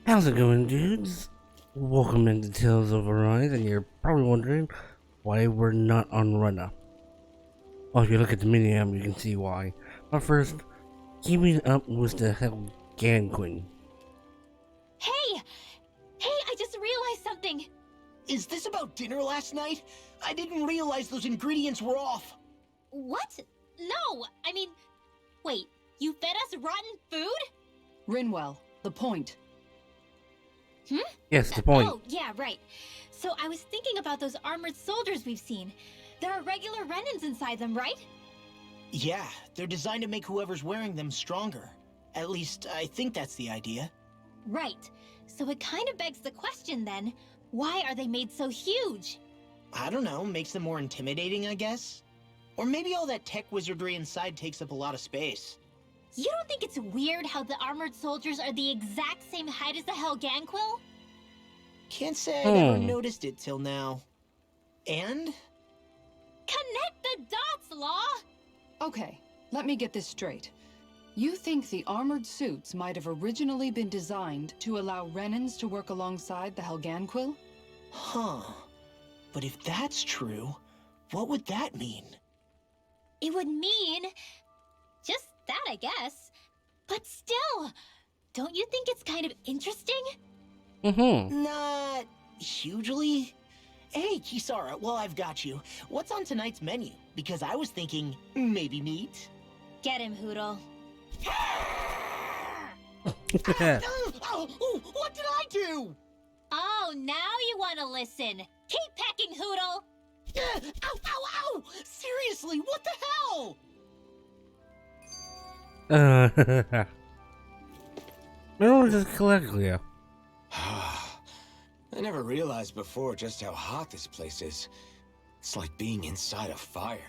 How's it going, dudes? Welcome into Tales of Arise, and you're probably wondering why we're not on Rena. Well, if you look at the mini-app, you can see why. But first, keeping up with the Helganquin. Hey! Hey, I just realized something! Is this about dinner last night? I didn't realize those ingredients were off. What? No! I mean, wait, you fed us rotten food? Rinwell, the point. Yes, the point. Oh, yeah, right. So I was thinking about those armored soldiers we've seen. There are regular Renans inside them, right? Yeah, they're designed to make whoever's wearing them stronger. At least, I think that's the idea. Right. So it kind of begs the question then, why are they made so huge? I don't know, makes them more intimidating, I guess? Or maybe all that tech wizardry inside takes up a lot of space. You don't think it's weird how the armored soldiers are the exact same height as the Helganquil? Can't say I never noticed it till now. And? Connect the dots, Law! Okay, let me get this straight. You think the armored suits might have originally been designed to allow Renans to work alongside the Helganquil? Huh. But if that's true, what would that mean? It would mean... just that, I guess. But still, don't you think it's kind of interesting? Not hugely. Hey, Kisara, well, I've got you. What's on tonight's menu? Because I was thinking, maybe meat? Get him, Hootle. Oh, what did I do? Oh, now you want to listen. Keep pecking, Hootle! Ow, ow, ow! Seriously, what the hell? No, just Caligula. I never realized before just how hot this place is. It's like being inside a fire.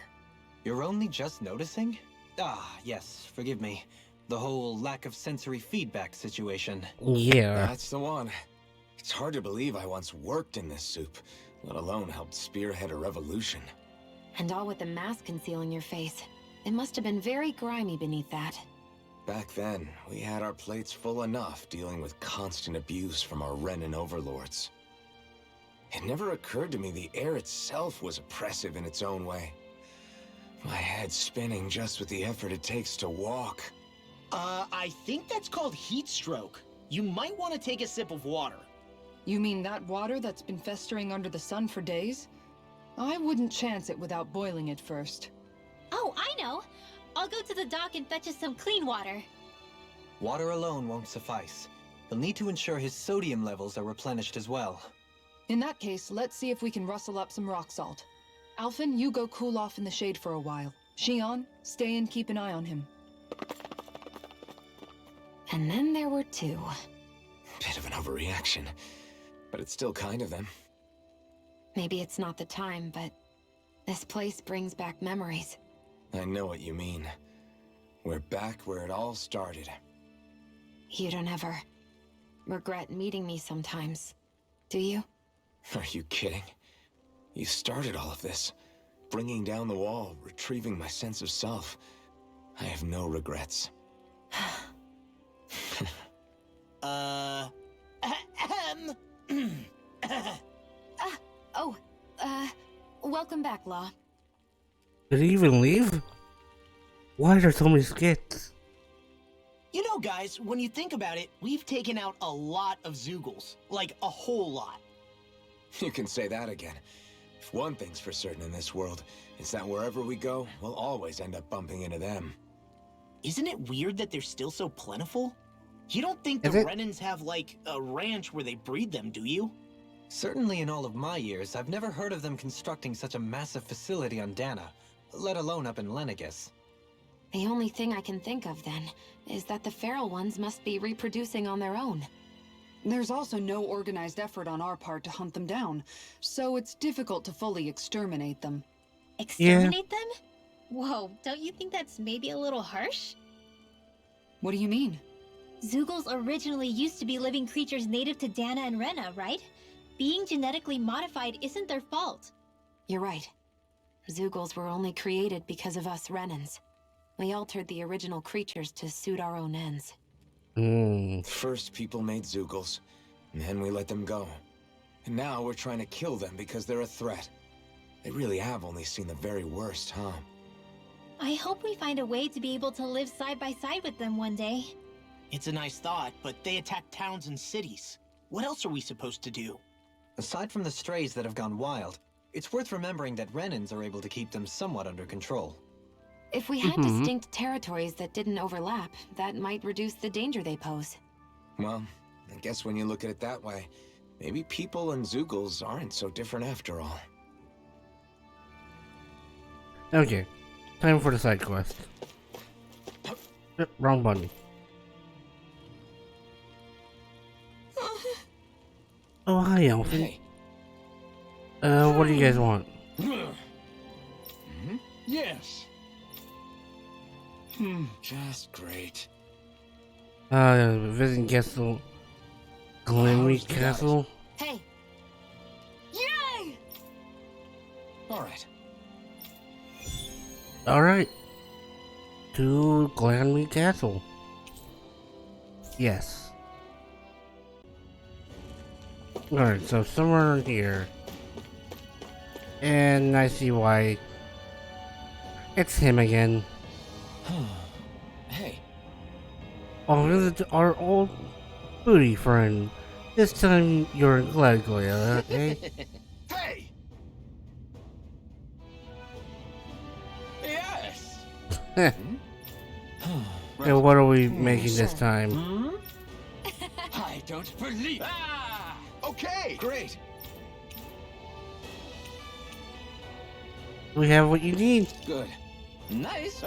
You're only just noticing? Ah, yes, forgive me. The whole lack of sensory feedback situation. Yeah. That's the one. It's hard to believe I once worked in this soup, let alone helped spearhead a revolution. And all with the mask concealing your face. It must have been very grimy beneath that. Back then, we had our plates full enough dealing with constant abuse from our Renan overlords. It never occurred to me the air itself was oppressive in its own way. My head's spinning just with the effort it takes to walk. I think that's called heat stroke. You might want to take a sip of water. You mean that water that's been festering under the sun for days? I wouldn't chance it without boiling it first. Oh, I know. I'll go to the dock and fetch us some clean water. Water alone won't suffice. You'll need to ensure his sodium levels are replenished as well. In that case, let's see if we can rustle up some rock salt. Alphen, you go cool off in the shade for a while. Shion, stay and keep an eye on him. And then there were two. Bit of an overreaction, but it's still kind of them. Maybe it's not the time, but this place brings back memories. I know what you mean. We're back where it all started. You don't ever regret meeting me sometimes, do you? Are you kidding? You started all of this. Bringing down the wall, retrieving my sense of self. I have no regrets. Welcome back, Law. Did he even leave? Why are there so many skits? You know, guys, when you think about it, we've taken out a lot of Zeugles. Like, a whole lot. You can say that again. If one thing's for certain in this world, it's that wherever we go, we'll always end up bumping into them. Isn't it weird that they're still so plentiful? You don't think the Renans have, like, a ranch where they breed them, do you? Certainly in all of my years, I've never heard of them constructing such a massive facility on Dana, let alone up in Lenegis. The only thing I can think of, then, is that the feral ones must be reproducing on their own. There's also no organized effort on our part to hunt them down, so it's difficult to fully exterminate them. Exterminate them? Whoa, don't you think that's maybe a little harsh? What do you mean? Zeugles originally used to be living creatures native to Dana and Rena, right? Being genetically modified isn't their fault. You're right. Zeugles were only created because of us Renans. We altered the original creatures to suit our own ends. First, people made Zeugles, and then we let them go. And now we're trying to kill them because they're a threat. They really have only seen the very worst, huh? I hope we find a way to be able to live side by side with them one day. It's a nice thought, but they attack towns and cities. What else are we supposed to do? Aside from the strays that have gone wild, it's worth remembering that Renans are able to keep them somewhat under control. If we had distinct territories that didn't overlap, that might reduce the danger they pose. Well, I guess when you look at it that way, maybe people and Zeugles aren't so different after all. Okay, time for the side quest. Wrong button. Oh, hi, Elfin. Hey. What do you guys want? Yes. Just great. Visiting Castle... Glenmead got it. Castle? Hey! Yay! Alright. Alright. To Glenmead Castle. Yes. Alright, so somewhere here. And I see why. It's him again. Hey. Oh, this is our old booty friend. This time you're in Gladglia, okay? Hey! Yes! And what are we making this time? I don't believe. Okay. Great. We have what you need. Good. Nice.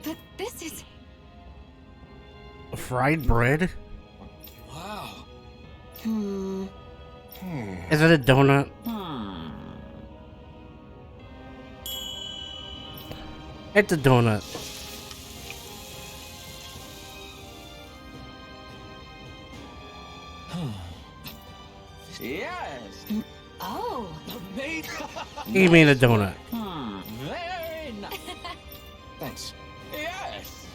But this is... Fried bread? Wow. Is it a donut? It's a donut. Yes. Oh! Amazing. He made a donut. Very nice. Thanks. Yes.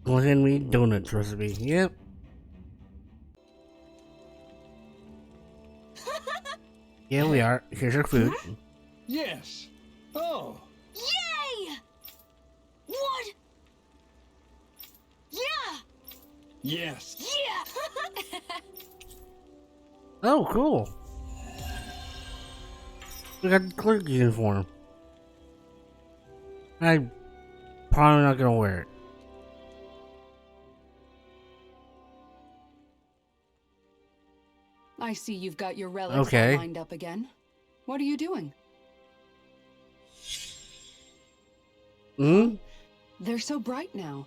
Glenmead donut recipe. Yep. Yeah, we are. Here's your food. Yes. Oh. Yay! What? Yeah! Yes. Yeah! Oh, cool. We got the clerk uniform. I'm probably not gonna wear it. I see you've got your relics all Okay. lined up again. What are you doing? Hmm? They're so bright now.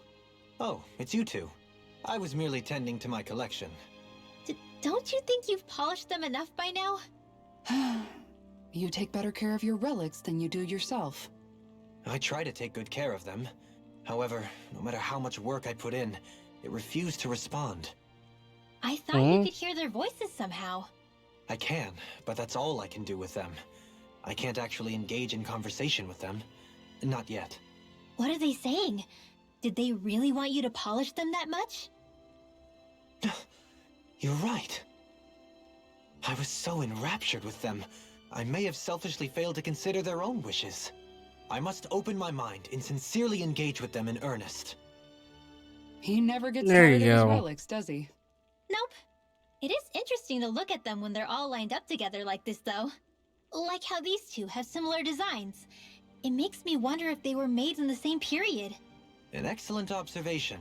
Oh, it's you two. I was merely tending to my collection. Don't you think you've polished them enough by now? You take better care of your relics than you do yourself. I try to take good care of them. However, no matter how much work I put in, it refused to respond. I thought you could hear their voices somehow. I can, but that's all I can do with them. I can't actually engage in conversation with them. Not yet. What are they saying? Did they really want you to polish them that much? You're right. I was so enraptured with them, I may have selfishly failed to consider their own wishes. I must open my mind and sincerely engage with them in earnest. He never gets There tired you of his go. relics, does he? Nope. It is interesting to look at them when they're all lined up together like this, though. Like how these two have similar designs. It makes me wonder if they were made in the same period. An excellent observation.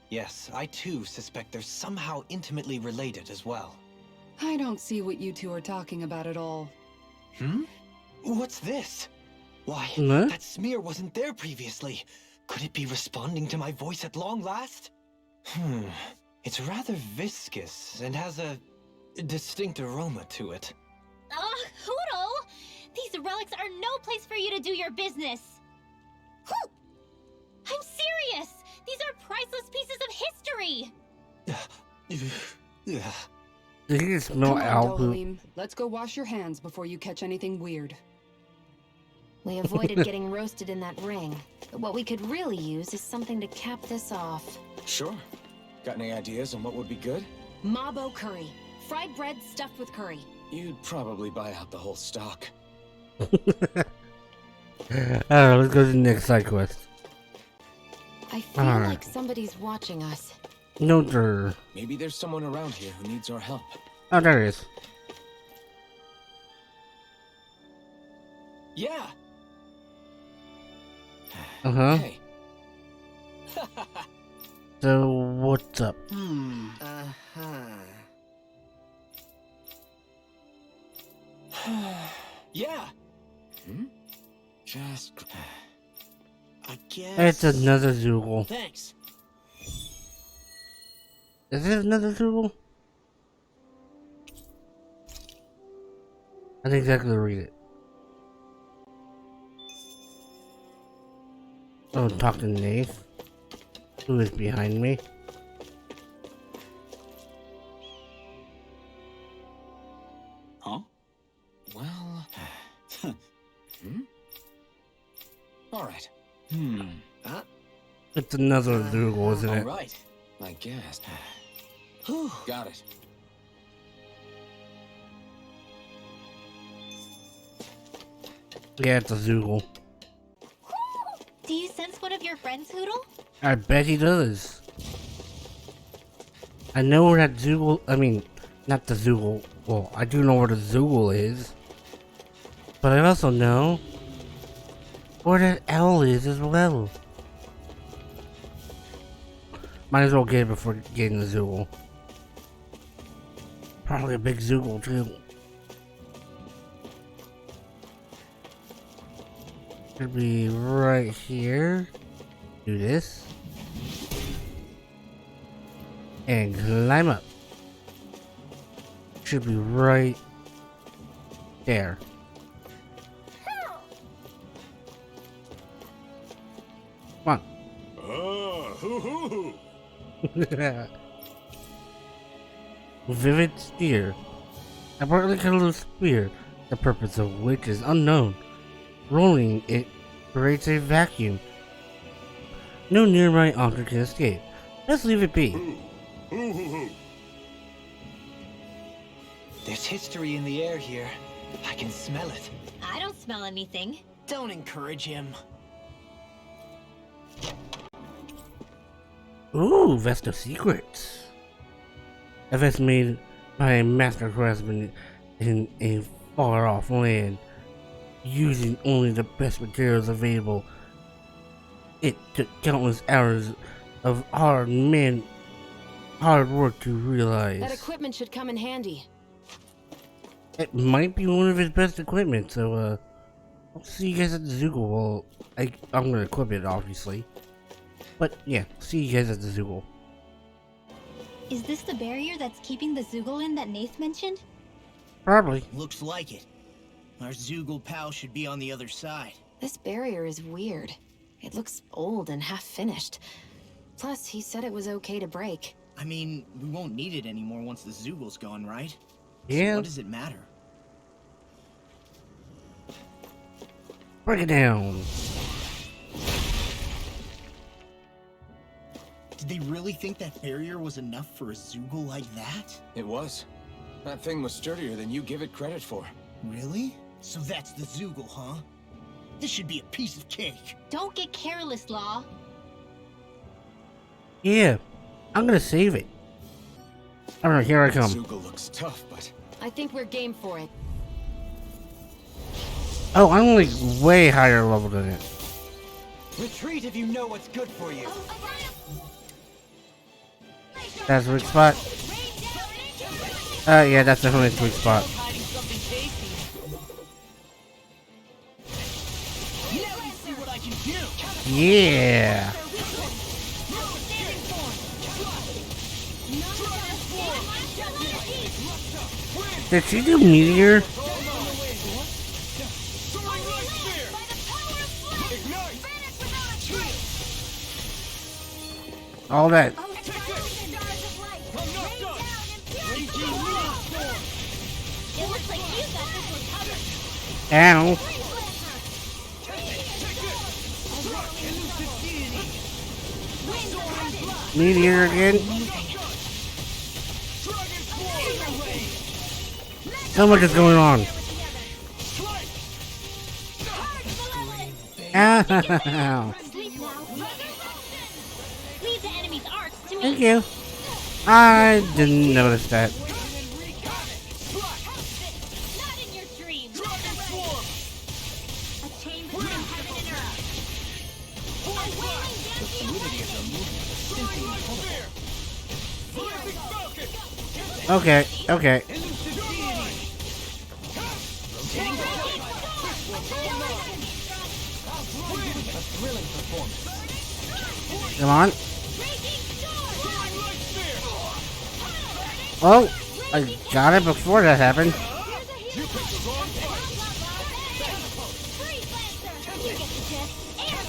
Yes, I too suspect they're somehow intimately related as well. I don't see what you two are talking about at all. What's this? Why, Huh? that smear wasn't there previously. Could it be responding to my voice at long last? It's rather viscous and has a distinct aroma to it. Ugh, Hootle! These relics are no place for you to do your business! I'm serious! These are priceless pieces of history! Did you smell Come on, owl poop? Dohalim. Let's go wash your hands before you catch anything weird. We avoided getting roasted in that ring. But what we could really use is something to cap this off. Sure. Got any ideas on what would be good? Mabo curry. Fried bread stuffed with curry. You'd probably buy out the whole stock. Alright, let's go to the next side quest. I feel Alright. like somebody's watching us. No, there. Maybe there's someone around here who needs our help. Oh, there it is. Yeah. Uh huh. Hey. So, what's up? Yeah, Just. I guess. It's another Zoogle. Thanks. Is it another Zoogle? I didn't exactly read it. Oh, talk to Nath. Who is behind me? Huh? Well. All right. It's another Zoogle, isn't All it? right. I guess. Whew. Got it. Yeah, it's a Zoogle. Do you sense one of your friends, Hoodle? I bet he does. I know where that Zoogle, I mean, not the Zoogle, well, I do know where the Zoogle is. But I also know where that owl is as well. Might as well get it before getting the Zoogle. Probably a big Zoogle too. Should be right here. Do this. And climb up. Should be right there. Come on. Vivid spear. A brightly colored spear, the purpose of which is unknown. Rolling it creates a vacuum. No nearby object can escape. Let's leave it be. There's history in the air here. I can smell it. I don't smell anything. Don't encourage him. Ooh, Vest of Secrets. A vest made by a master craftsman in a far-off land, using only the best materials available. It took countless hours of hard work to realize. That equipment should come in handy. It might be one of his best equipment, so I'll see you guys at the Zoogle. Well, I'm gonna equip it, obviously. But yeah, see you guys at the Zoogle. Is this the barrier that's keeping the Zoogle in that Nath mentioned? Probably. Looks like it. Our Zoogle pal should be on the other side. This barrier is weird. It looks old and half-finished. Plus, he said it was okay to break. I mean, we won't need it anymore once the Zoogle's gone, right? Yeah. So what does it matter? Break it down. Did they really think that barrier was enough for a Zoogle like that? It was. That thing was sturdier than you give it credit for. Really? So that's the Zoogle, huh? This should be a piece of cake. Don't get careless, Law. Yeah, I'm gonna save it. Alright, here I come. Zoogle looks tough, but I think we're game for it. Oh, I'm like way higher level than it. Retreat if you know what's good for you. That's a weak spot. Yeah, that's definitely a weak spot. Hiding something tasty. Now you see what I can do. Yeah. Did she do meteor? All that. Ow. Meteor again. So much is going on. Ow. Leave the enemy's arcs to me. Thank you. I didn't notice that. Not in your dreams. A change from heaven and earth. A wailing dancing Okay, okay. Come on. Oh, I got it before that happened.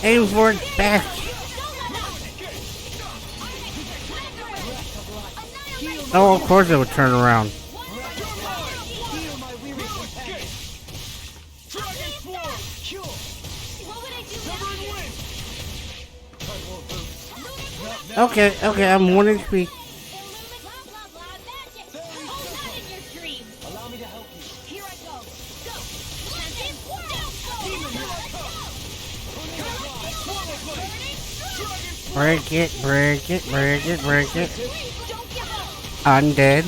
Aim for it back. Oh, of course it would turn around. Okay, okay, I'm 1 HP. Break it, break it, break it, break it. Undead.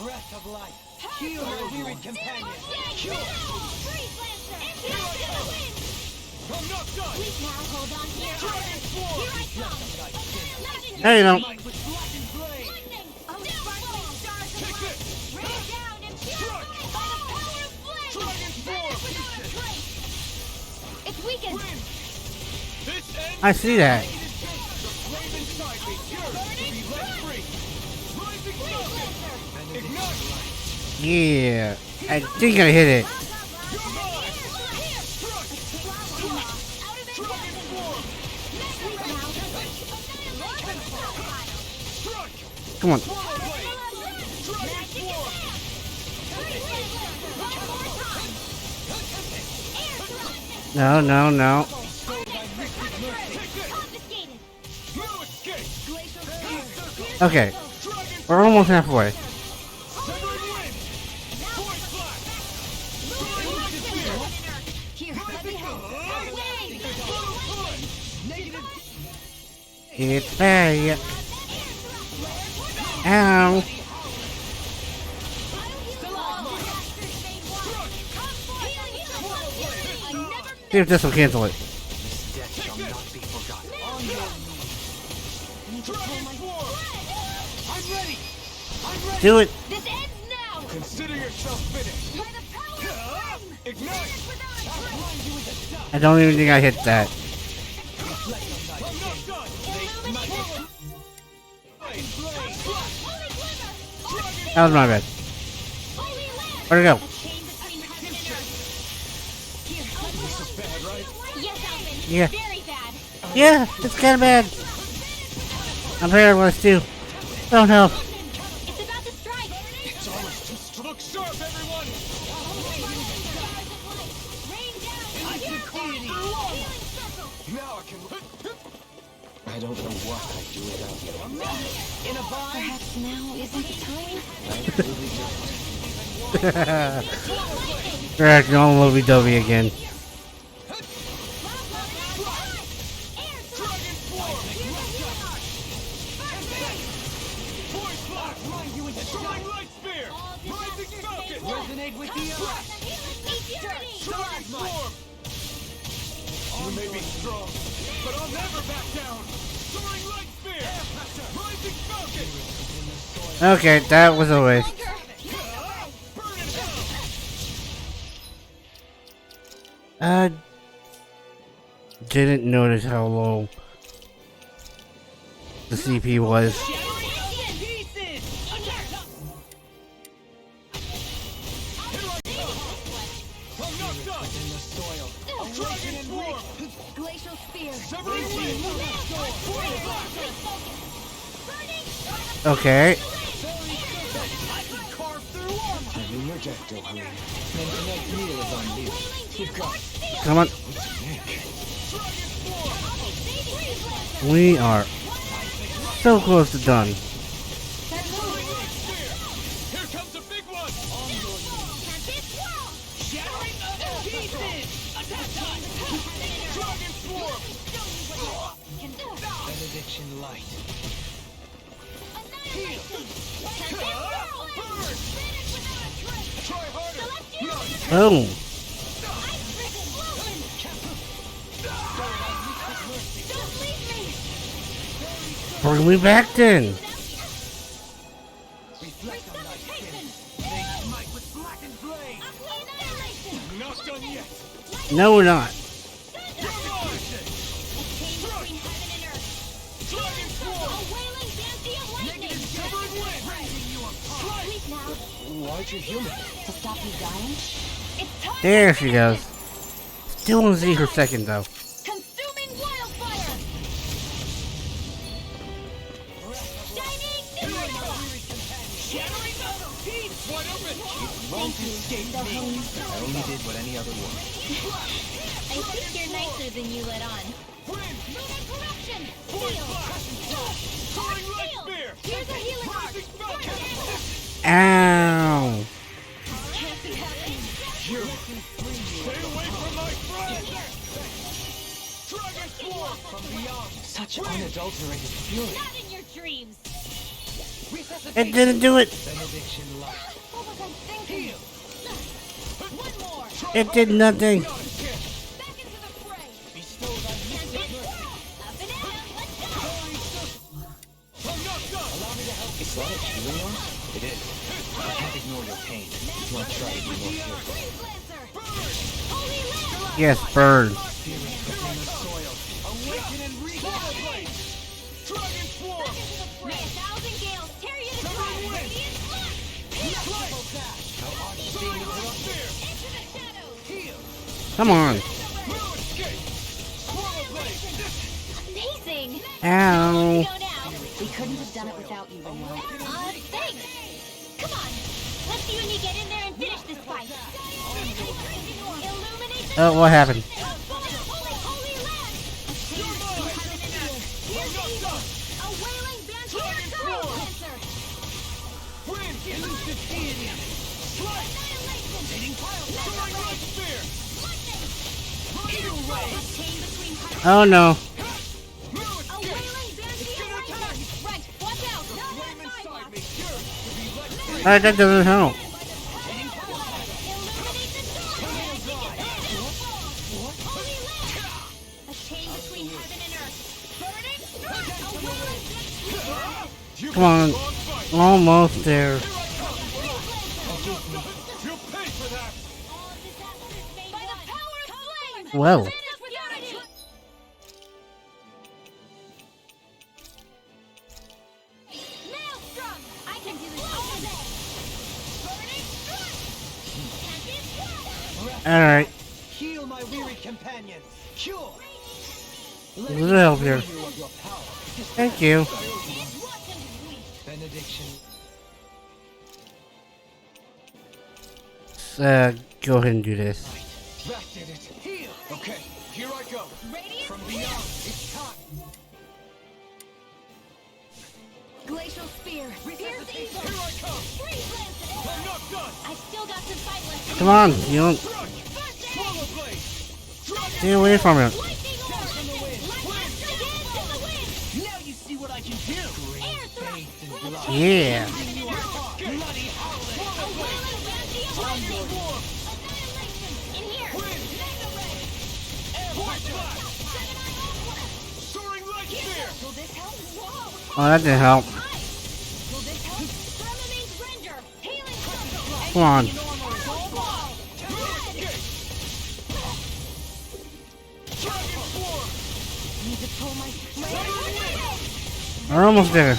Breath of life. Heal my weary companion. Hey, you don't. It's weakened. I see that. Yeah, I think I hit it. Come on. No, no, no. Okay, we're almost halfway. It's bad. Ow. See if this will cancel it. This death shall not be forgotten. I'm ready. I'm ready. Do it. This ends now. Consider yourself finished. By the power of flame. Ignite. I don't even think I hit that. That was my bad. Where'd it go? Yeah. Very bad. Yeah, it's kind of bad. I'm here with too. Don't help. It's about to strike. It's almost too strong. Look sharp, everyone. Now I can. I don't know what I'd do without you. In a bind. Perhaps now isn't the time? We're acting all lovey-dovey again. Resonate with the earth. You may be strong, but I'll never back down. Soaring light spear. Rising falcon. Okay, that was a waste. Didn't notice how low the CP was. Glacial spear. Okay. Ejecto Green. And tonight's meal is on you. You've got Come on. We are so close to done. Benediction Light. Boom. Bring me back then. No, we're not. Why'd you heal me? To stop you dying? There she goes. Still want to see her second though. Consuming wildfire! Shining Shattering wide open! It won't escape me. I only did what any other woman. I think you're nicer than you let on. Lunar corruption! Steel! Here's a healing arc! Ow. Can't be happening. Stay away from my friend! Dragon Swarm from beyond! Such unadulterated fury. Not in your dreams! It didn't do it. Benediction Light. What was I thinking? One more! It did nothing. Back into the fray! Bestowed on you. Up and out! Let's go! Allow me to help. Is that a healing arm? It is. I can't ignore your pain. You want to try to be more careful. Freeze Lancer! Holy Lance! Yes, bird. Spirit within the soil. Awaken and regenerate! Dragon Swarm! May 1,000 gales tear you to shreds! Radiant Flux! How art is being interrupted. Into the shadows! Come on. Amazing! Ow. Go now! We couldn't have done it without you, Ringo. Thanks! Come on! Let's see when you get in there and finish this fight! Illuminate the Oh, what happened? Holy land! A wailing banshee lancer! Oh no. A wailing banshee lancer! Right, watch out! Alright, that doesn't help. Illuminate the storm! Holy land! A chain between heaven and earth! Burning strike! A wailing Come on. Almost there. By the power of flame! Well. Finish without it! Maelstrom! I can do this all day! Burning strike! Can't be stopped! Alright. Heal my weary companions. Cure. A little help here. You of your power. Thank you. Benediction. Go ahead and do this. That did it. Heal. Okay, here I go. From beyond, it's time. Glacial spear! Fierce evil! Here I come. Freeze Lancer! I'm not done. I still got some fight left. Come on, you don't Swallow blade. stay away from it. Lightning orb! Again to the wind! Now you see what I can do. Air thrust! Yeah. Bloody howling. A wailing banshee of lightning! Annihilation! In here! Mega ray! Soaring light spear. Will this help? Whoa! Oh, that didn't help. Will this help? Thermamane's Render! Healing circle! Come on. Soul ball! Dragon Swarm. Need to pull my strength. We're almost there.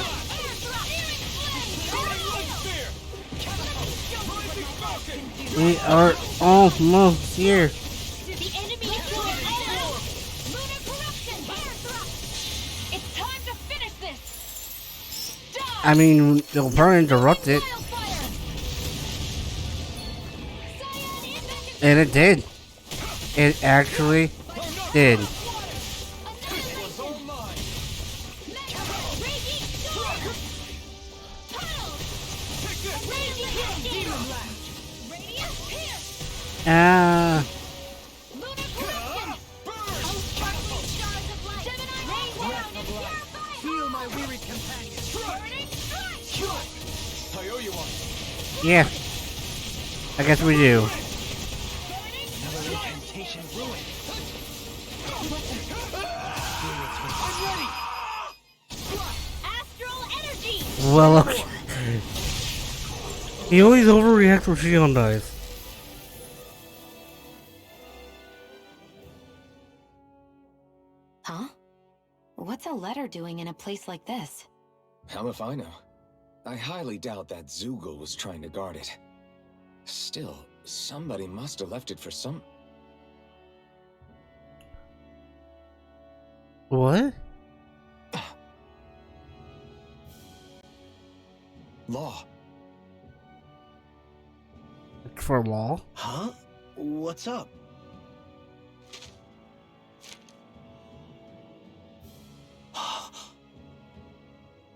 We are almost here. The enemy is going all out. Lunar corruption! Air thrust! It's time to finish this! Die! I mean, they'll probably interrupt it. Wildfire! And it did. It actually did. Ah. Feel my weary companion. I owe you one. Yeah. I guess we do. Another incantation ruined. Astral energy. Well, okay. He always overreacts when Shion dies. Huh? What's a letter doing in a place like this? Hell if I know. I highly doubt that Zoogle was trying to guard it. Still, somebody must have left it for some... What? Law. For law? Huh? What's up?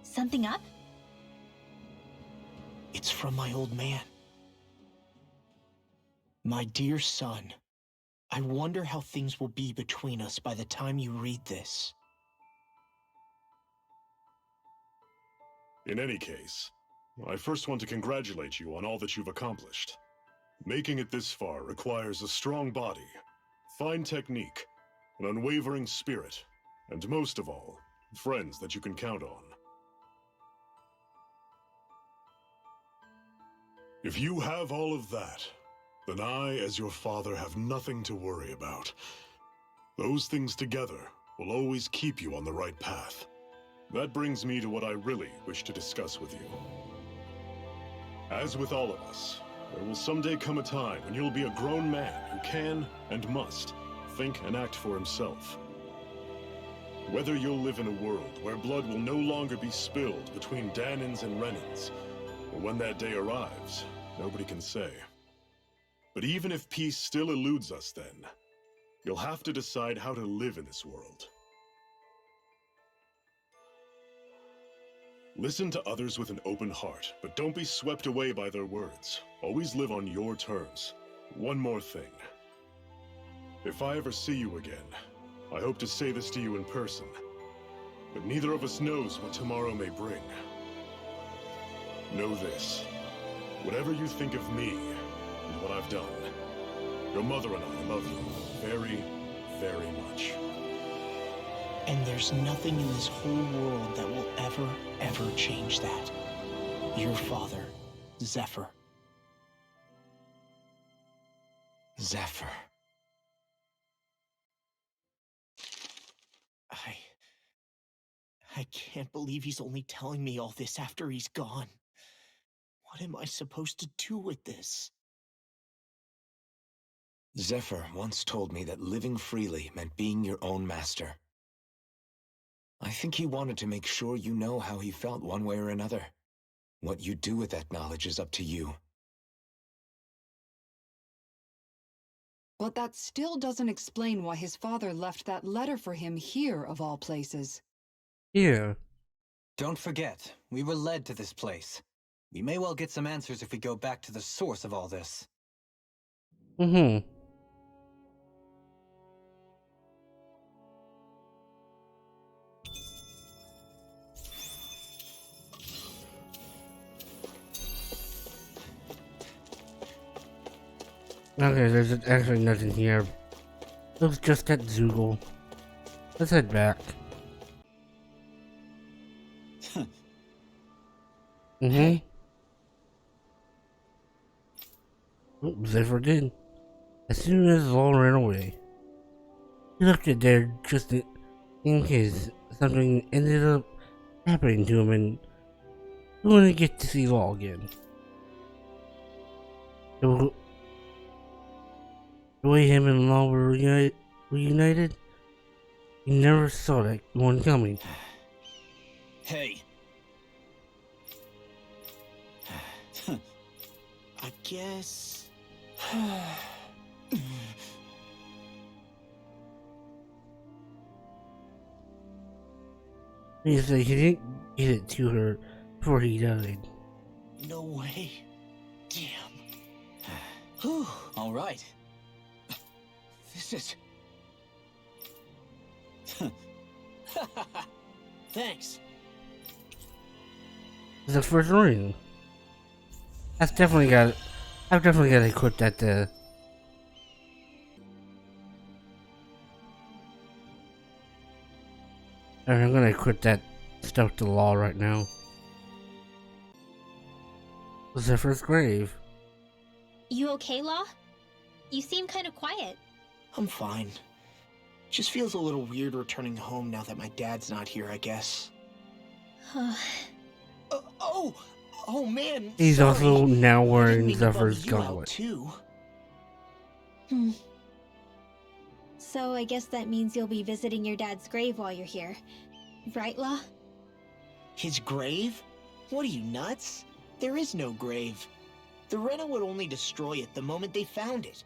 Something up? It's from my old man. My dear son, I wonder how things will be between us by the time you read this. In any case, I first want to congratulate you on all that you've accomplished. Making it this far requires a strong body, fine technique, an unwavering spirit, and most of all, friends that you can count on. If you have all of that, then I, as your father, have nothing to worry about. Those things together will always keep you on the right path. That brings me to what I really wish to discuss with you. As with all of us, there will someday come a time when you'll be a grown man who can and must think and act for himself. Whether you'll live in a world where blood will no longer be spilled between Dahnans and Renans, or when that day arrives, nobody can say. But even if peace still eludes us then, you'll have to decide how to live in this world. Listen to others with an open heart, but don't be swept away by their words. Always live on your terms. One more thing. If I ever see you again, I hope to say this to you in person, but neither of us knows what tomorrow may bring. Know this. Whatever you think of me and what I've done, your mother and I love you very, very much. And there's nothing in this whole world that will ever change that. Your father, Zephyr. Zephyr. I can't believe he's only telling me all this after he's gone. What am I supposed to do with this? Zephyr once told me that living freely meant being your own master. I think he wanted to make sure you know how he felt one way or another. What you do with that knowledge is up to you. But that still doesn't explain why his father left that letter for him here, of all places. Yeah. Don't forget, we were led to this place. We may well get some answers if we go back to the source of all this. Mm-hmm. Okay, there's actually nothing here. Looks just at Zoogle. Let's head back. Mm-hmm. Oh, Zephyr did. As soon as Law ran away, he left it there just in case something ended up happening to him and he wouldn't get to see Law again. The way him and Law were reunited, he never saw that one coming. Hey. I guess... He said he didn't get it to her before he died. No way. Damn. Whew. All right. This is... Thanks. It's the first ring. I've definitely got to equip that there. Alright, I'm gonna equip that stuff to Law right now. Zephyr's grave. You okay, Law? You seem kind of quiet. I'm fine. Just feels a little weird returning home now that my dad's not here, I guess. Oh man. He's sorry. also now I didn't wearing mean to bum Zephyr's you out, gauntlet. too. So I guess that means you'll be visiting your dad's grave while you're here. Right, Law? His grave? What are you, nuts? There is no grave. The Rena would only destroy it the moment they found it.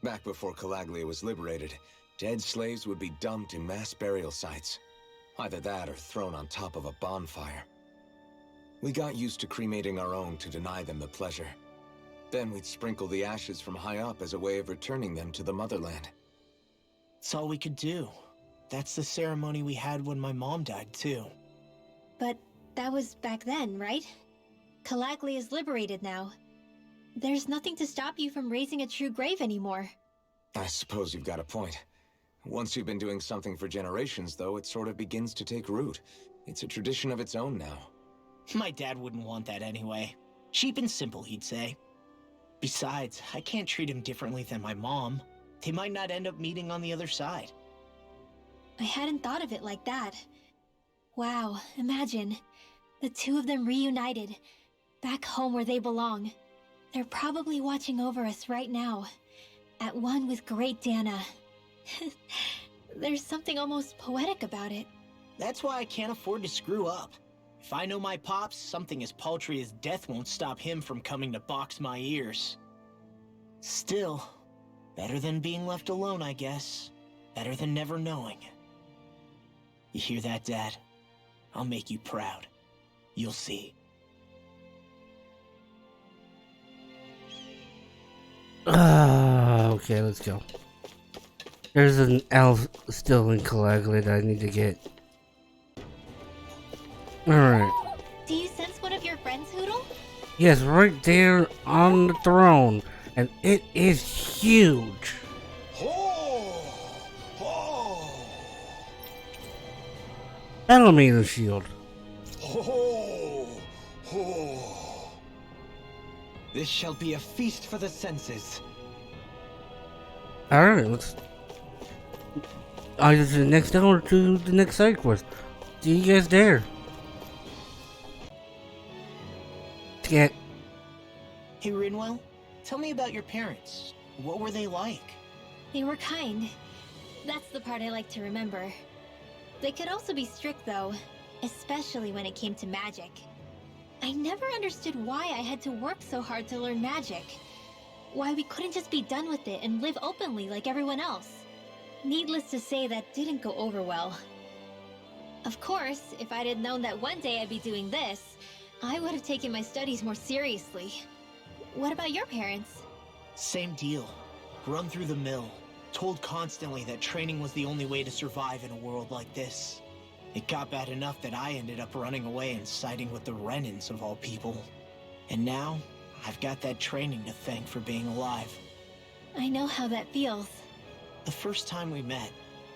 Back before Calaglia was liberated, dead slaves would be dumped in mass burial sites. Either that or thrown on top of a bonfire. We got used to cremating our own to deny them the pleasure. Then we'd sprinkle the ashes from high up as a way of returning them to the motherland. It's all we could do. That's the ceremony we had when my mom died, too. But that was back then, right? Calaglia is liberated now. There's nothing to stop you from raising a true grave anymore. I suppose you've got a point. Once you've been doing something for generations, though, it sort of begins to take root. It's a tradition of its own now. My dad wouldn't want that anyway. Cheap and simple, he'd say. Besides, I can't treat him differently than my mom. They might not end up meeting on the other side. I hadn't thought of it like that. Wow, imagine. The two of them reunited, back home where they belong. They're probably watching over us right now, at one with Great Dana. There's something almost poetic about it. That's why I can't afford to screw up. If I know my pops, something as paltry as death won't stop him from coming to box my ears. Still, better than being left alone, I guess. Better than never knowing. You hear that, Dad? I'll make you proud. You'll see. Okay, let's go. There's an elf still in Calaglia that I need to get. Alright. Do you sense one of your friends, Hootle? Yes, right there on the throne. And it is huge. Elemental shield. This shall be a feast for the senses. Alright, let's either to the next hour or to the next side quest. See you guys there. Get. Hey, Rinwell, tell me about your parents. What were they like? They were kind. That's the part I like to remember. They could also be strict, though, especially when it came to magic. I never understood why I had to work so hard to learn magic. Why we couldn't just be done with it and live openly like everyone else. Needless to say, that didn't go over well. Of course, if I'd had known that one day I'd be doing this, I would have taken my studies more seriously. What about your parents? Same deal. Run through the mill. Told constantly that training was the only way to survive in a world like this. It got bad enough that I ended up running away and siding with the Renans of all people. And now, I've got that training to thank for being alive. I know how that feels. The first time we met,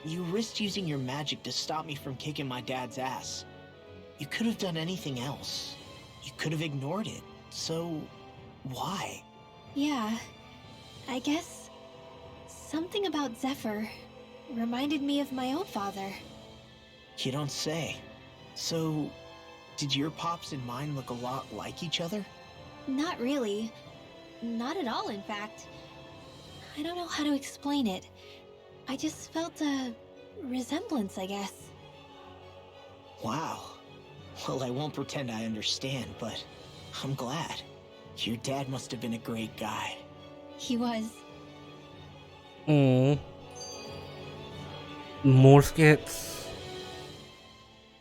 you risked using your magic to stop me from kicking my dad's ass. You could have done anything else. You could have ignored it. So, why? Yeah, I guess something about Zephyr reminded me of my own father. You don't say. So, did your pops and mine look a lot like each other? Not really. Not at all, in fact. I don't know how to explain it. I just felt a resemblance, I guess. Wow. Well, I won't pretend I understand, but I'm glad. Your dad must have been a great guy. He was. More skits.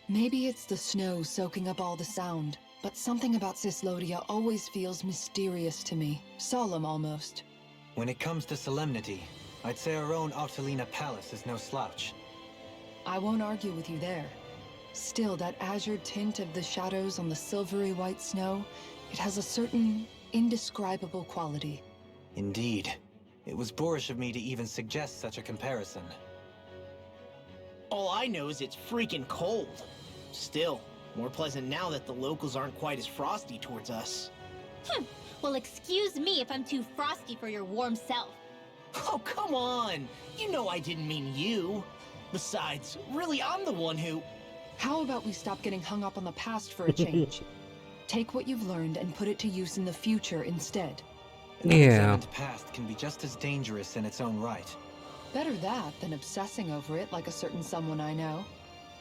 Maybe it's the snow soaking up all the sound, but something about Cyslodia always feels mysterious to me. Solemn, almost. When it comes to solemnity, I'd say our own Octalina Palace is no slouch. I won't argue with you there. Still, that azure tint of the shadows on the silvery white snow, it has a certain indescribable quality. Indeed. It was boorish of me to even suggest such a comparison. All I know is it's freaking cold. Still, more pleasant now that the locals aren't quite as frosty towards us. Well, excuse me if I'm too frosty for your warm self. Oh, come on! You know I didn't mean you. Besides, really, I'm the one who... How about we stop getting hung up on the past for a change? Take what you've learned and put it to use in the future instead. An unexamined past can be just as dangerous in its own right. Better that than obsessing over it like a certain someone I know.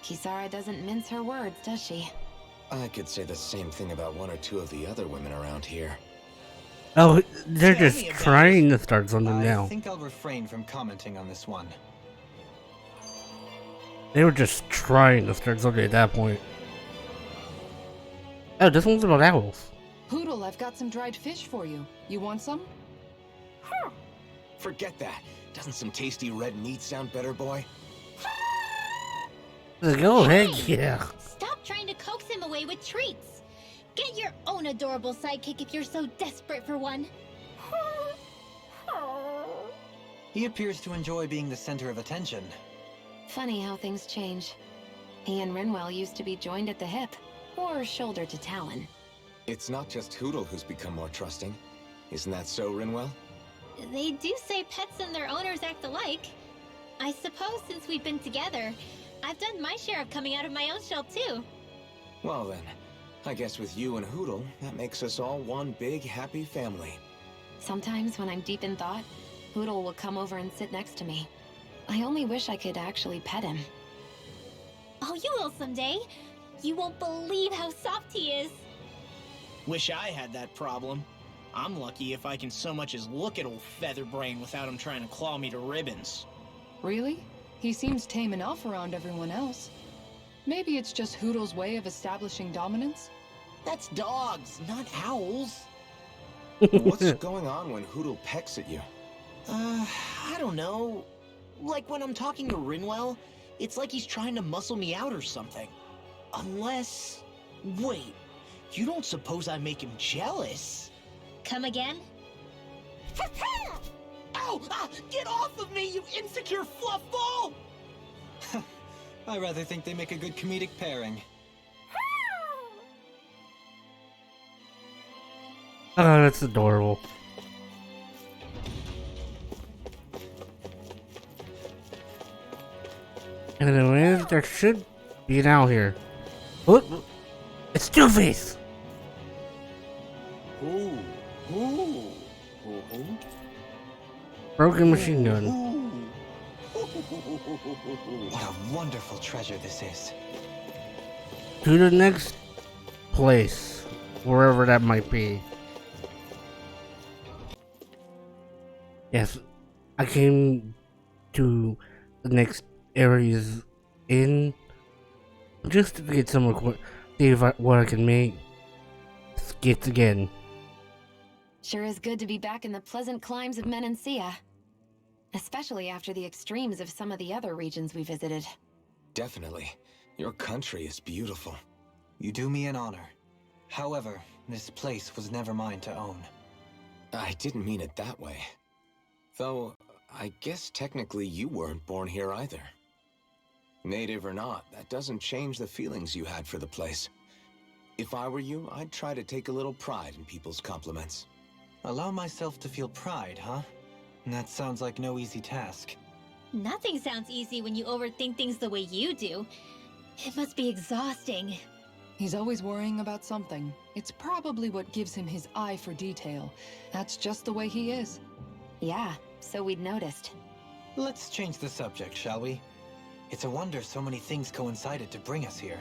Kisara doesn't mince her words, does she? I could say the same thing about one or two of the other women around here. Oh, they're Tell just me about trying to start something I now. think I'll refrain from commenting on this one. They were just trying to start something at that point. Oh, this one's about owls. Poodle, I've got some dried fish for you. You want some? Forget that. Doesn't some tasty red meat sound better, boy? Go ahead, Hey! yeah. Stop trying to coax him away with treats. Get your own adorable sidekick if you're so desperate for one. He appears to enjoy being the center of attention. Funny how things change. He and Rinwell used to be joined at the hip, or shoulder to talon. It's not just Hootle who's become more trusting. Isn't that so, Rinwell? They do say pets and their owners act alike. I suppose since we've been together, I've done my share of coming out of my own shell too. Well then, I guess with you and Hootle, that makes us all one big happy family. Sometimes when I'm deep in thought, Poodle will come over and sit next to me. I only wish I could actually pet him. Oh, you will someday. You won't believe how soft he is. Wish I had that problem. I'm lucky if I can so much as look at old Featherbrain without him trying to claw me to ribbons. Really? He seems tame enough around everyone else. Maybe it's just Hoodle's way of establishing dominance? That's dogs, not owls. What's going on when Hootle pecks at you? I don't know. Like when I'm talking to Rinwell, it's like he's trying to muscle me out or something. Unless... Wait, you don't suppose I make him jealous? Come again? Ow! Ah, get off of me, you insecure fluffball! I rather think they make a good comedic pairing. Oh, that's adorable. And then there should be an owl here. Oh, it's Two-Face! Ooh. Ooh. Ooh. Broken machine gun. What a wonderful treasure this is. To the next place, wherever that might be. Yes, I came to the next areas in just to get some see if what I can make skits again. Sure is good to be back in the pleasant climes of Menancia. Especially after the extremes of some of the other regions we visited. Definitely. Your country is beautiful. You do me an honor. However, this place was never mine to own. I didn't mean it that way. Though, I guess technically you weren't born here either. Native or not, that doesn't change the feelings you had for the place. If I were you, I'd try to take a little pride in people's compliments. Allow myself to feel pride, huh? That sounds like no easy task. Nothing sounds easy when you overthink things the way you do. It must be exhausting. He's always worrying about something. It's probably what gives him his eye for detail. That's just the way he is. Yeah, so we'd noticed. Let's change the subject, shall we? It's a wonder so many things coincided to bring us here.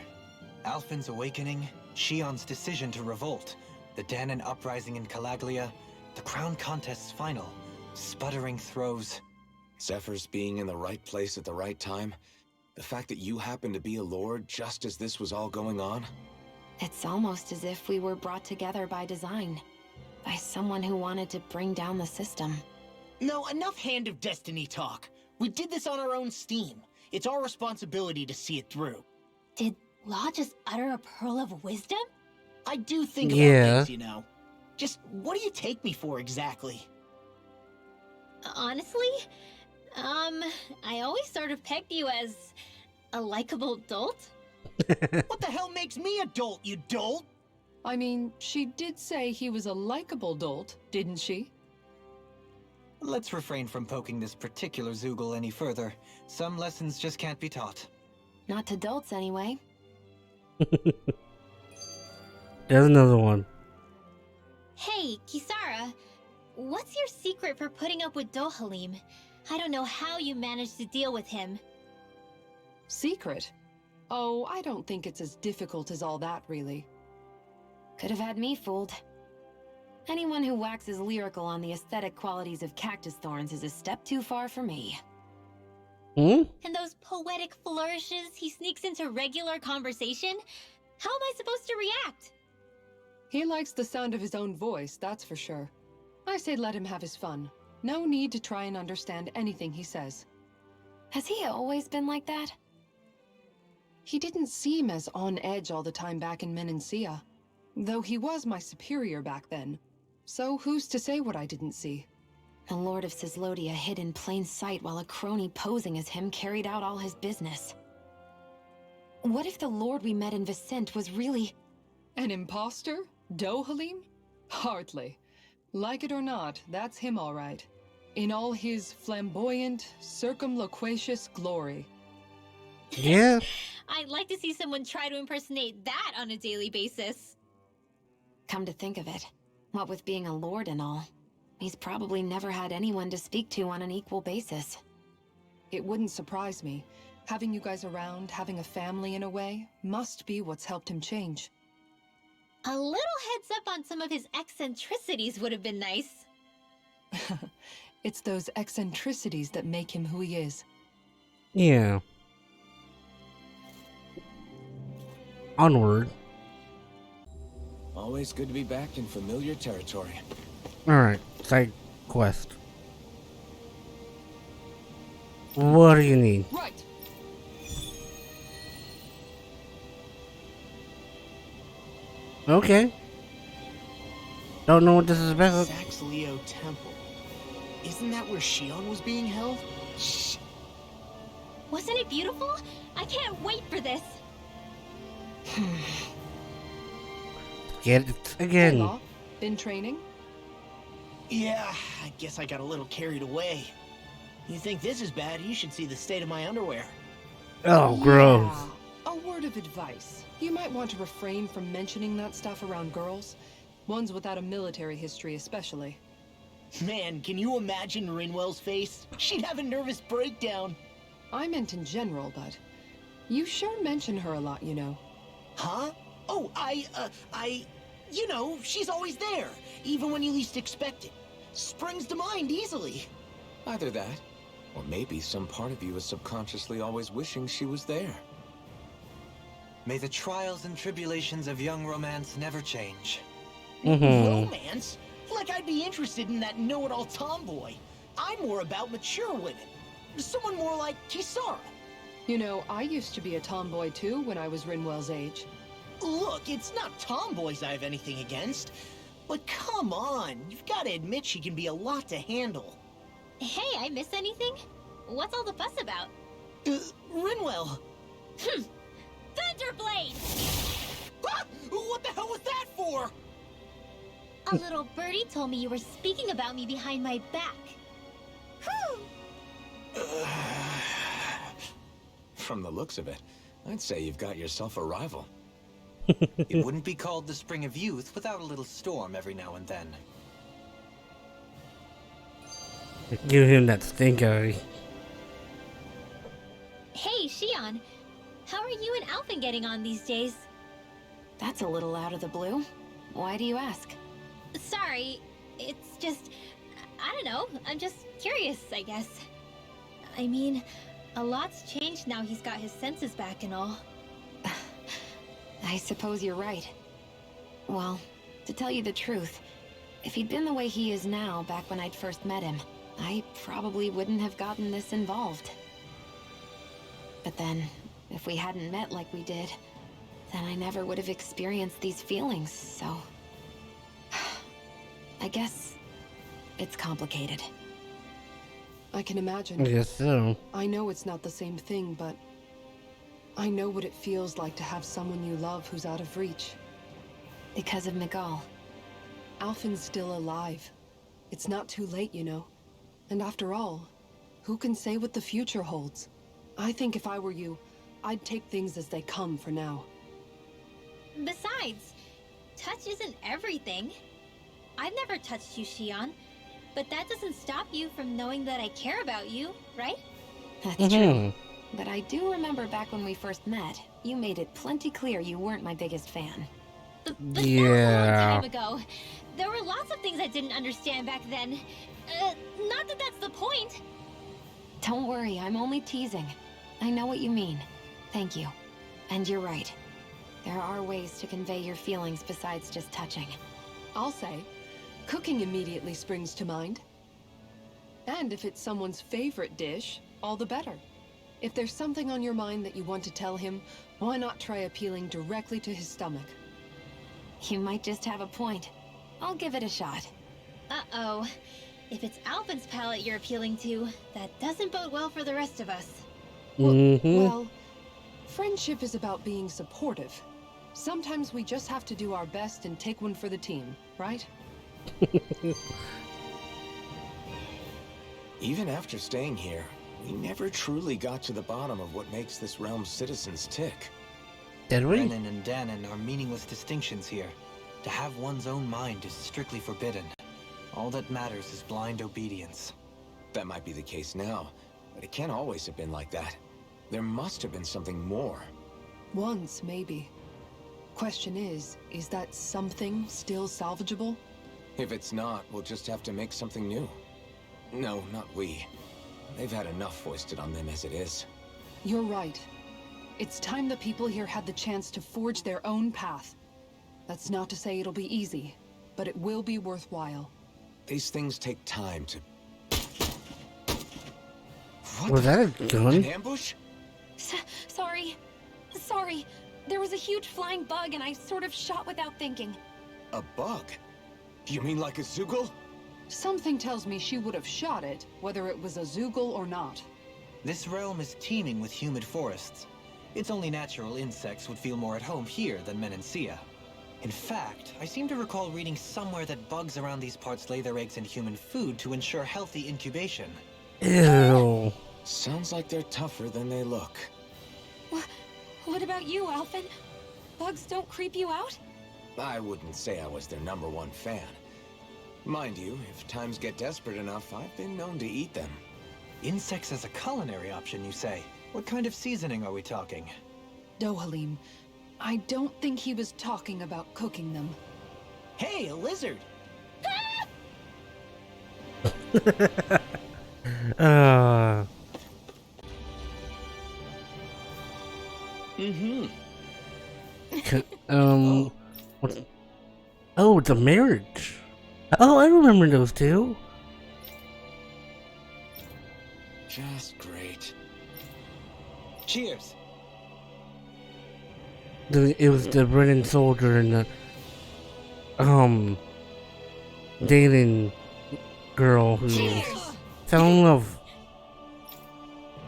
Alphen's awakening, Shion's decision to revolt, the Danon uprising in Calaglia, the Crown Contest's final, sputtering throws. Zephyr's being in the right place at the right time. The fact that you happened to be a lord just as this was all going on? It's almost as if we were brought together by design. By someone who wanted to bring down the system. No, enough Hand of Destiny talk. We did this on our own steam. It's our responsibility to see it through. Did Law just utter a pearl of wisdom? I do think about Yeah. things, you know. Just what do you take me for exactly? Honestly, I always sort of pegged you as a likable dolt. What the hell makes me a dolt, you dolt? I mean, she did say he was a likable dolt, didn't she? Let's refrain from poking this particular Zoogle any further. Some lessons just can't be taught. Not to dolts, anyway. There's another one. Hey, Kisara, what's your secret for putting up with Dohalim? I don't know how you managed to deal with him. Secret? Oh, I don't think it's as difficult as all that, really. Could have had me fooled. Anyone who waxes lyrical on the aesthetic qualities of cactus thorns is a step too far for me. Hmm? And those poetic flourishes he sneaks into regular conversation? How am I supposed to react? He likes the sound of his own voice, that's for sure. I say let him have his fun. No need to try and understand anything he says. Has he always been like that? He didn't seem as on edge all the time back in Menancia. Though he was my superior back then. So who's to say what I didn't see? The Lord of Cislodia hid in plain sight while a crony posing as him carried out all his business. What if the Lord we met in Vicente was really... An imposter? Dohalim? Hardly. Like it or not, that's him all right. In all his flamboyant, circumloquacious glory. Yeah. I'd like to see someone try to impersonate that on a daily basis. Come to think of it, what with being a lord and all, he's probably never had anyone to speak to on an equal basis. It wouldn't surprise me. Having you guys around, having a family in a way, must be what's helped him change. A little heads up on some of his eccentricities would have been nice. It's those eccentricities that make him who he is. Yeah. Onward. Always good to be back in familiar territory. Alright, side quest. What do you need? Right! Okay. Don't know what this is about. Saxleo Temple. Isn't that where Shion was being held? Shh. Wasn't it beautiful? I can't wait for this. Get it Hey, again. Law, been training? Yeah, I guess I got a little carried away. You think this is bad, you should see the state of my underwear. Oh, gross. Yeah. A word of advice. You might want to refrain from mentioning that stuff around girls. Ones without a military history especially. Man, can you imagine Rinwell's face? She'd have a nervous breakdown. I meant in general, but you sure mention her a lot, you know. Huh? Oh, you know, she's always there, even when you least expect it. Springs to mind easily. Either that, or maybe some part of you is subconsciously always wishing she was there. May the trials and tribulations of young romance never change. Romance? Like I'd be interested in that know-it-all tomboy. I'm more about mature women. Someone more like Kisara. You know, I used to be a tomboy too when I was Rinwell's age. Look, it's not tomboys I have anything against. But come on, you've got to admit she can be a lot to handle. Hey, I miss anything? What's all the fuss about? Rinwell. Thunderblade! Ah! What the hell was that for? A little birdie told me you were speaking about me behind my back. Whew. From the looks of it, I'd say you've got yourself a rival. It wouldn't be called the Spring of Youth without a little storm every now and then. Give him that stink eye. Hey, Shion. How are you and Alphen getting on these days? That's a little out of the blue. Why do you ask? Sorry, it's just... I don't know, I'm just curious, I guess. I mean, A lot's changed now he's got his senses back and all. I suppose you're right. Well, to tell you the truth, if he'd been the way he is now back when I'd first met him, I probably wouldn't have gotten this involved. But then, if we hadn't met like we did, then I never would have experienced these feelings, so... I guess... it's complicated. I can imagine. I guess so. I know it's not the same thing, but... I know what it feels like to have someone you love who's out of reach. Because of Miguel. Alphen's still alive. It's not too late, you know. And after all, who can say what the future holds? I think if I were you, I'd take things as they come for now. Besides, touch isn't everything. I've never touched you, Shion, but that doesn't stop you from knowing that I care about you, right? That's true. But I do remember back when we first met, you made it plenty clear you weren't my biggest fan. But that was a long time ago. There were lots of things I didn't understand back then. Not that that's the point. Don't worry, I'm only teasing. I know what you mean. Thank you. And you're right. There are ways to convey your feelings besides just touching. I'll say, cooking immediately springs to mind. And if it's someone's favorite dish, all the better. If there's something on your mind that you want to tell him, why not try appealing directly to his stomach? You might just have a point. I'll give it a shot. Uh-oh. If it's Alphen's palate you're appealing to, that doesn't bode well for the rest of us. Well, friendship is about being supportive. Sometimes we just have to do our best and take one for the team, right? Even after staying here, we never truly got to the bottom of what makes this realm's citizens tick. Did we? Renan and Danon are meaningless distinctions here. To have one's own mind is strictly forbidden. All that matters is blind obedience. That might be the case now, but it can't always have been like that. There must have been something more. Once, maybe. Question is that something still salvageable? If it's not, we'll just have to make something new. No, not we. They've had enough foisted on them as it is. You're right. It's time the people here had the chance to forge their own path. That's not to say it'll be easy, but it will be worthwhile. These things take time to... Was that a gun? An ambush? Sorry. Sorry. There was a huge flying bug and I sort of shot without thinking. A bug? You mean like a Zoogle? Something tells me she would have shot it, whether it was a Zoogle or not. This realm is teeming with humid forests. It's only natural insects would feel more at home here than Menancia. In fact, I seem to recall reading somewhere that bugs around these parts lay their eggs in human food to ensure healthy incubation. Ew. Sounds like they're tougher than they look. What about you, Alphen? Bugs don't creep you out? I wouldn't say I was their #1 fan. Mind you, if times get desperate enough, I've been known to eat them. Insects as a culinary option, you say? What kind of seasoning are we talking? Dohalim, I don't think he was talking about cooking them. Hey, a lizard! What? Oh, it's a marriage. Oh, I remember those two. Just great. Cheers! It was the Brennan soldier and the dating girl who fell in love.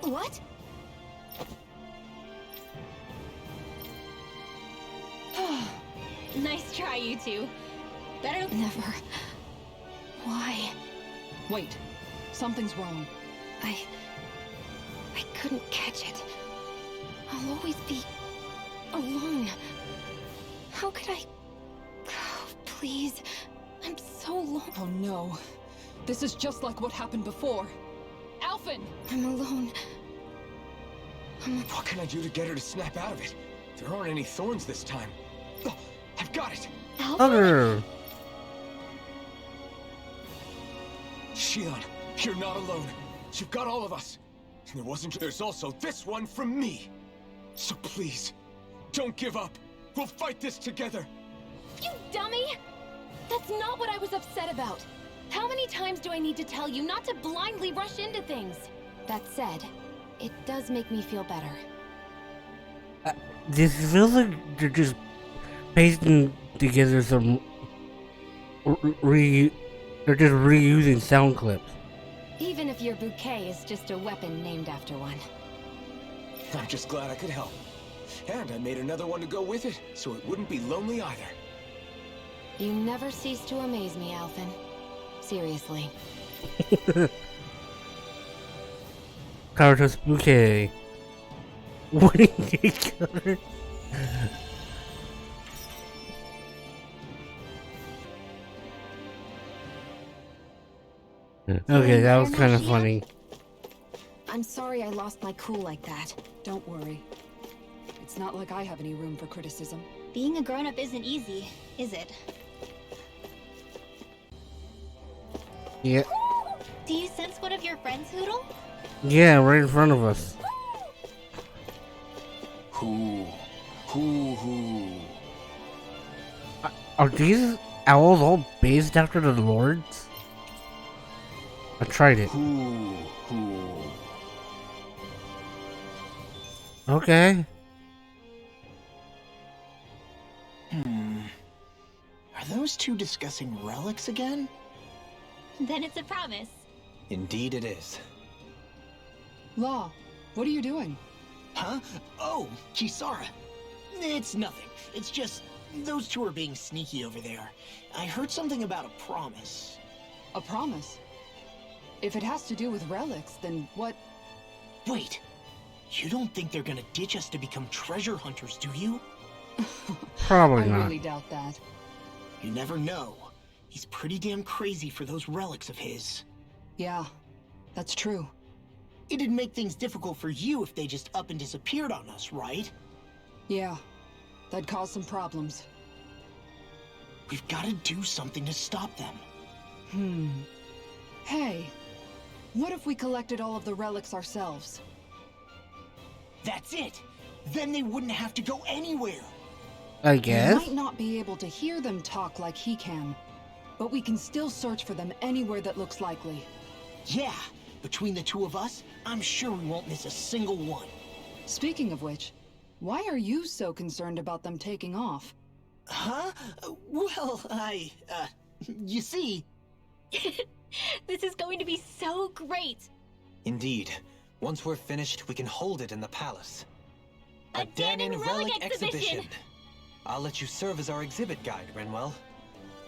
What? Nice try, you two. Better... Never. Why? Wait, something's wrong. I couldn't catch it. I'll always be alone. How could I... Oh, please. I'm so lost. Oh no. This is just like what happened before. Alphen! I'm alone. What can I do to get her to snap out of it? There aren't any thorns this time. Oh, I've got it! Other. Shion, you're not alone. You've got all of us. There wasn't. There's also this one from me. So please, don't give up. We'll fight this together. You dummy! That's not what I was upset about. How many times do I need to tell you not to blindly rush into things? That said, it does make me feel better. This feels like they're just pasting together some they're just reusing sound clips. Even if your bouquet is just a weapon named after one. I'm just glad I could help. And I made another one to go with it, so it wouldn't be lonely either. You never cease to amaze me, Alphen. Seriously. Caritas bouquet. Winning each other. Okay, that was kind of funny. I'm sorry I lost my cool like that. Don't worry. It's not like I have any room for criticism. Being a grown-up isn't easy, is it? Yeah. Do you sense one of your friends, Hootle? Yeah, right in front of us. Who? Are these owls all based after the lords? I tried it. Who? Okay. Are those two discussing relics again? Then it's a promise. Indeed it is. Law, what are you doing? Huh? Oh, Kisara. It's nothing. It's just those two are being sneaky over there. I heard something about a promise. A promise? If it has to do with relics, then what? Wait. You don't think they're gonna ditch us to become treasure hunters, do you? Probably I not. really doubt that. You never know. He's pretty damn crazy for those relics of his. Yeah, that's true. It'd make things difficult for you if they just up and disappeared on us, right? Yeah, that'd cause some problems. We've got to do something to stop them. Hey, what if we collected all of the relics ourselves? That's it! Then they wouldn't have to go anywhere! I We guess. might not be able to hear them talk like he can, but we can still search for them anywhere that looks likely. Yeah, between the two of us, I'm sure we won't miss a single one. Speaking of which, why are you so concerned about them taking off? Huh? Well, you see... This is going to be so great! Indeed. Once we're finished, we can hold it in the palace. A Danon Relic Exhibition! I'll let you serve as our exhibit guide, Renwell.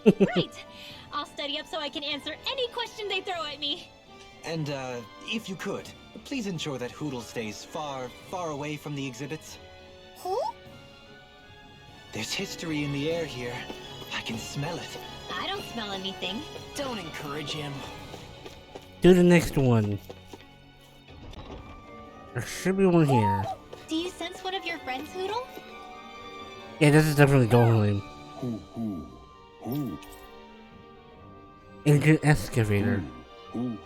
Great! I'll study up so I can answer any question they throw at me. And, if you could, please ensure that Hootle stays far, far away from the exhibits. Who? There's history in the air here. I can smell it. I don't smell anything. Don't encourage him. Do the next one. There should be one here. Do you sense one of your friends, Hootle? Yeah, this is definitely Dohalim. Who? Ancient excavator. Who?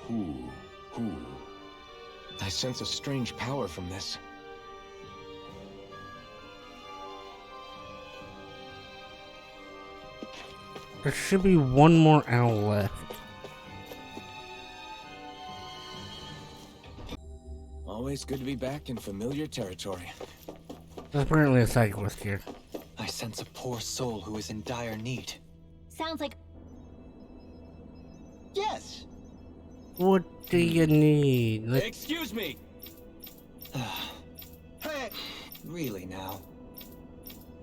I sense a strange power from this. There should be one more owl left. Always good to be back in familiar territory. There's apparently a side quest here. I sense a poor soul who is in dire need. Sounds like... Yes! What do you need? Excuse me! Hey! Really now?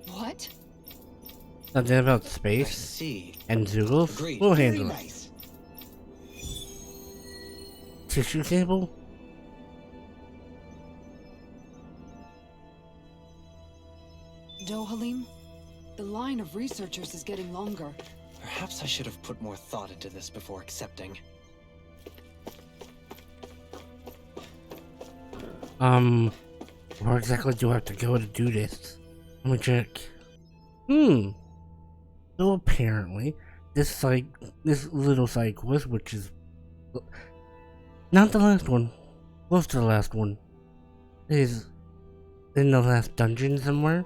What? Something about I space see. and Zoogles? Agreed. We'll Very handle it. nice. Tissue sample? Dohalim? The line of researchers is getting longer. Perhaps I should have put more thought into this before accepting. Where exactly do I have to go to do this? Let me check. So apparently, this little side quest, which is not the last one, close to the last one. It is in the last dungeon somewhere.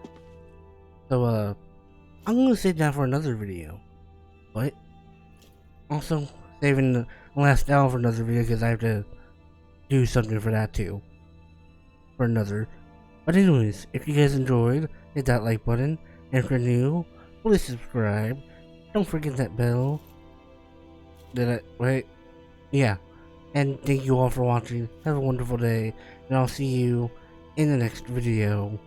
So, I'm gonna save that for another video. But, also, saving the last hour for another video because I have to do something for that too. For another. But anyways, if you guys enjoyed, hit that like button. And if you're new, please subscribe. Don't forget that bell. Wait? Yeah. And thank you all for watching. Have a wonderful day. And I'll see you in the next video.